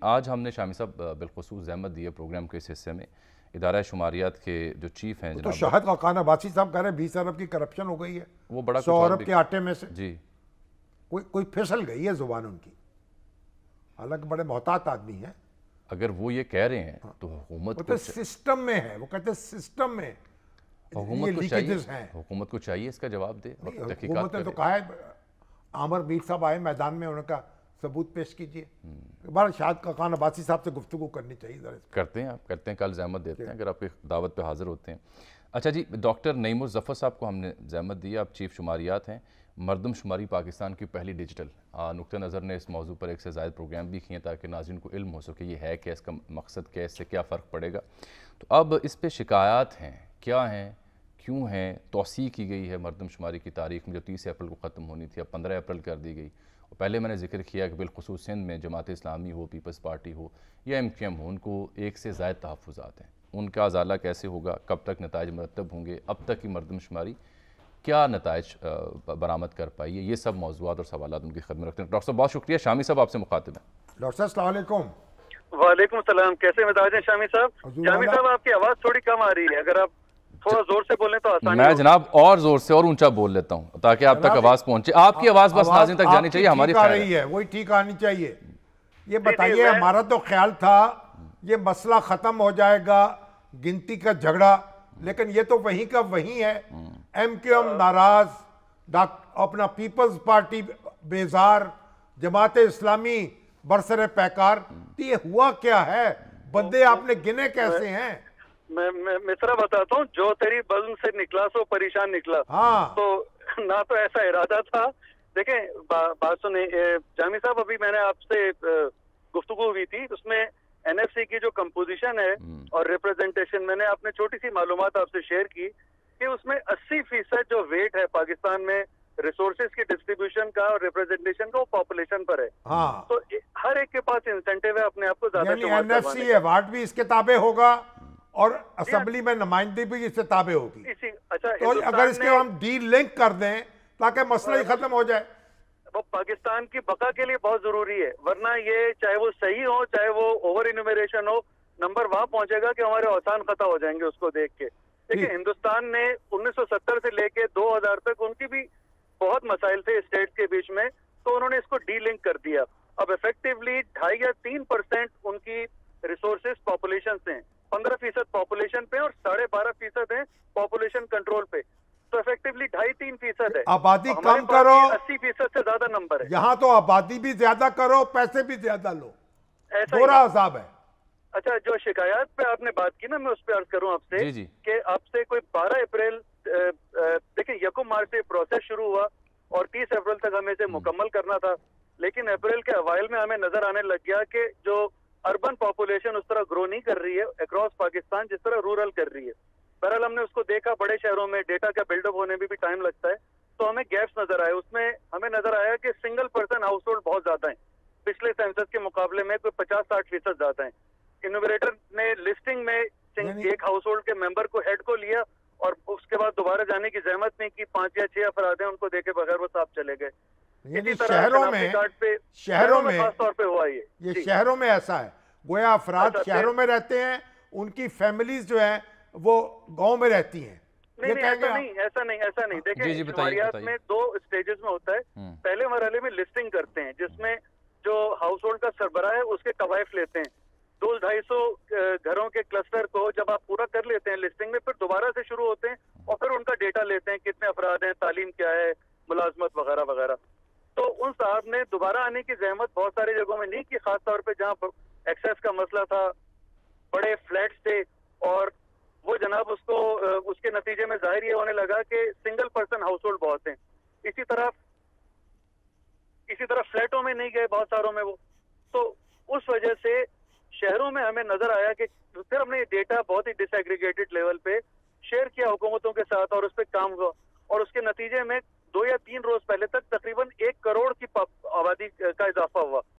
आज हमने शामी साहब बिलखुसूस ज़हमत दी है प्रोग्राम के इस हिस्से में इदारा शुमारियात के जो चीफ हैं तो जनाब शहद का खाना बासी साहब कह रहे हैं 20 अरब की करप्शन हो गई है, वो बड़ा 100 अरब के आटे में से जी कोई फिसल गई है जुबान उनकी। हालांकि बड़े मोहतात आदमी हैं। अगर वो ये कह रहे हैं तो हुकूमत तो सिस्टम में है, वो कहते हैं सिस्टम में हुकूमत को चाहिए, हुकूमत को चाहिए इसका जवाब दे। हुकूमत ने तो कहा है, आमर मीर साहब आए मैदान में, उनका सबूत पेश कीजिए। बार शायद का खान अब्बासी साहब से गुफ्तगू करनी चाहिए। करते हैं, आप करते हैं, कल ज़हमत देते हैं अगर आपकी दावत पे हाजिर होते हैं। अच्छा जी, डॉक्टर नईमुर ज़फ़र साहब को हमने ज़हमत दी, आप चीफ शुमारियात हैं। मरदमशुमारी पाकिस्तान की पहली डिजिटल नुक्ता नज़र ने इस मौजू पर एक से ज़ायद प्रोग्राम भी किए ताकि नाज़रीन को इल्म हो सके ये है क्या, इसका मकसद क्या, इससे क्या फ़र्क पड़ेगा। तो अब इस पर शिकायत हैं, क्या हैं, क्यों हैं, तोसी की गई है मरदमशुमारी की तारीख में जो 30 अप्रैल को ख़त्म होनी थी, अब 15 अप्रैल कर दी गई। और पहले मैंने जिक्र किया कि बिलखुसूस सिंध में जमात इस्लामी हो, पीपल्स पार्टी हो या MQM हो, उनको एक से ज़ायद तहफ़्फ़ुज़ात हैं। उनका अज़ाला कैसे होगा, कब तक नताइज मुरतब होंगे, अब तक की मरदमशुमारी क्या नताइज बरामद कर पाई है, ये सब मौज़ूआत और सवाल उनकी खदमत रखते हैं। डॉक्टर साहब बहुत शुक्रिया। शामी साहब आपसे मुखातिब हैं। डॉक्टर साहब अस्सलाम वालेकुम। वालेकुम सलाम, कैसे मिजाज हैं शामी साहब? शामी साहब आपकी आवाज़ थोड़ी कम आ रही है, अगर आप थोड़ा जोर से बोलें तो आसानी। मैं जनाब और जोर से और ऊंचा बोल लेता हूं ताकि आप तक आवाज पहुंचे। आपकी आवाज बस नाज़रीन तक जानी चाहिए, हमारी आ रही है वही ठीक आनी चाहिए। ये बताइए, हमारा तो ख्याल था ये मसला खत्म हो जाएगा, गिनती का झगड़ा, लेकिन ये तो वहीं का वहीं है। MQM नाराज, अपना पीपल्स पार्टी बेजार, जमात इस्लामी बरसरे पैकार। तो ये हुआ क्या है? बंदे आपने गिने कैसे हैं? मैं मित्रा बताता हूँ, जो तेरी बज़्म से निकला सो परेशान निकला। हाँ। तो ना तो ऐसा इरादा था। देखें बात सुने जामी साहब, अभी मैंने आपसे गुफ्तगू हुई थी, उसमें NFC की जो कंपोजिशन है और रिप्रेजेंटेशन, मैंने आपने छोटी सी मालूमात आपसे शेयर की कि उसमें 80% जो वेट है पाकिस्तान में रिसोर्सेज की डिस्ट्रीब्यूशन का और रिप्रेजेंटेशन का, वो पॉपुलेशन पर है। हाँ। तो हर एक के पास इंसेंटिव है अपने आप को ज्यादा NFC अवार्ड भी इसके ताबे होगा और असेंबली में नुमाइंदगी भी इससे ताबे होगी। अच्छा, तो अगर इसके हम डील लिंक कर दें ताकि मसला ही खत्म हो जाए, वो पाकिस्तान की बका के लिए बहुत जरूरी है। वरना ये चाहे वो सही हो चाहे वो ओवर इन्यूमरेशन हो, नंबर वहां पहुंचेगा कि हमारे औसान खत्म हो जाएंगे उसको देख के। देखिए, हिंदुस्तान ने 1970 से लेके 2000 तक उनकी भी बहुत मसाइल थे स्टेट के बीच में, तो उन्होंने इसको डी लिंक कर दिया। अब इफेक्टिवली 2.5 या 3% उनकी रिसोर्सेज पॉपुलेशन से हैं, 15% पॉपुलेशन पे और 12.5% है पॉपुलेशन कंट्रोल पे। तो इफेक्टिवली 2.5-3% है। आबादी कम करो, 80% से ज्यादा नंबर है। यहाँ तो आबादी भी ज्यादा करो, पैसे भी ज्यादा लो, ऐसा बुरा हिसाब है। अच्छा, जो शिकायत पे आपने बात की ना, मैं उस पर अर्ज करूं आपसे कि आपसे कोई 12 अप्रैल, देखिए 1 मार्च से प्रोसेस शुरू हुआ और 30 अप्रैल तक हमें इसे मुकम्मल करना था, लेकिन अप्रैल के अवाइल में हमें नजर आने लग गया कि जो अर्बन पॉपुलेशन उस तरह ग्रो नहीं कर रही है अक्रॉस पाकिस्तान जिस तरह रूरल कर रही है। बहरहाल हमने उसको देखा, बड़े शहरों में डेटा का बिल्डअप होने में भी टाइम लगता है, तो हमें गैप्स नजर आए। उसमें हमें नजर आया कि सिंगल पर्सन हाउस होल्ड बहुत ज्यादा है, पिछले सेंसस के मुकाबले में कोई 50-60% ज्यादा है। इन्यूमरेटर ने लिस्टिंग में एक हाउस होल्ड के मेंबर को, हेड को लिया और उसके बाद दोबारा जाने की जहमत नहीं की। 5 या 6 अफराद हैं, उनको देखे बगैर वो साहब चले गए। शहरों में खास तौर पे हुआ ये शहरों में ऐसा है, गोया अफराद शहरों में रहते हैं, उनकी फैमिलीज जो है वो गांव में रहती हैं। ऐसा नहीं। देखिए, शुमारियात में 2 स्टेजेस में होता है। पहले मरहले में लिस्टिंग करते हैं, जिसमें जो हाउस होल्ड का सरबराह है उसके कवायफ लेते हैं। 200-250 घरों के क्लस्टर को जब आप पूरा कर लेते हैं लिस्टिंग में, फिर दोबारा से शुरू होते हैं और फिर उनका डेटा लेते हैं, कितने अफराद हैं, तालीम क्या है, मुलाजमत वगैरह वगैरह। तो उन साहब ने दोबारा आने की जहमत बहुत सारी जगहों में नहीं की, खासतौर पे जहाँ पर एक्सेस का मसला था, बड़े फ्लैट्स थे, और वो जनाब उसको उसके नतीजे में जाहिर ये होने लगा कि सिंगल पर्सन हाउस होल्ड बहुत हैं। इसी तरह फ्लैटों में नहीं गए बहुत सारों में वो। तो उस वजह से शहरों में हमें नजर आया कि फिर हमने ये डेटा बहुत ही डिसएग्रीगेटेड लेवल पे शेयर किया हुकूमतों के साथ और उस पर काम हुआ, और उसके नतीजे में 2 या 3 रोज पहले तक तकरीबन 1 करोड़ की आबादी का इजाफा हुआ।